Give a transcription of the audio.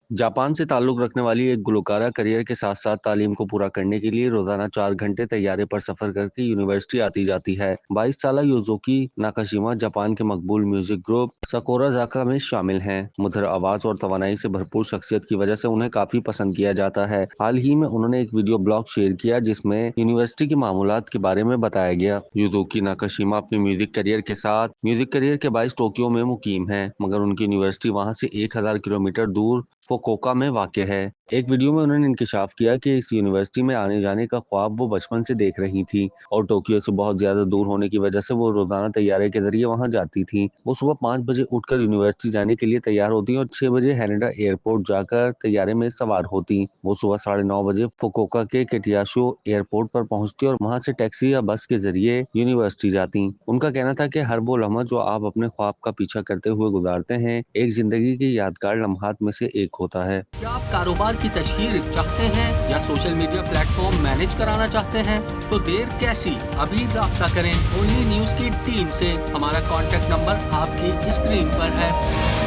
Japan से ताल्लुक रखने वाली एक गुलकारा करियर के साथ साथ तालीम को पूरा करने के लिए रोजाना 4 घंटे तैयारी पर सफर करके यूनिवर्सिटी आती जाती है। 22 साल युज़ुकी नाकाशिमा जापान के मकबूल म्यूजिक ग्रुप सकोरा जाका में शामिल हैं। मधुर आवाज और तवानाई से भरपूर शख्सियत की वजह से उन्हें काफी पसंद किया जाता है। हाल ही में उन्होंने एक वीडियो ब्लॉग शेयर किया जिसमें यूनिवर्सिटी के मामूलात के बारे में बताया गया। युज़ुकी नाकाशिमा अपने म्यूजिक करियर के बाईस टोक्यो में मुकीम है, मगर उनकी यूनिवर्सिटी वहां से 1000 किलोमीटर दूर फुकुओका में वाक़ है। एक वीडियो में उन्होंने इंकशाफ किया कि इस यूनिवर्सिटी में आने जाने का ख्वाब वो बचपन से देख रही थी और टोक्यो से बहुत ज्यादा दूर होने की वजह से वो रोजाना तैयारी के जरिए वहां जाती थी। वो सुबह 5 बजे उठकर यूनिवर्सिटी जाने के लिए तैयार होती और 6 बजे हैनेडा एयरपोर्ट जाकर तैयारे में सवार होती। वो सुबह 9:30 बजे फुकुओका के केटियाशो एयरपोर्ट पर पहुंचती और वहां से टैक्सी या बस के जरिए यूनिवर्सिटी जाती। उनका कहना था कि हर वो लम्हा जो आप अपने ख्वाब का पीछा करते हुए गुजारते हैं, एक जिंदगी के यादगार लम्हात में से एक होता है। क्या आप कारोबार की तशहीर चाहते हैं या सोशल मीडिया प्लेटफॉर्म मैनेज कराना चाहते हैं? तो देर कैसी, अभी राब्ता करें ओनली न्यूज की टीम से। हमारा कॉन्टैक्ट नंबर आपकी स्क्रीन पर है।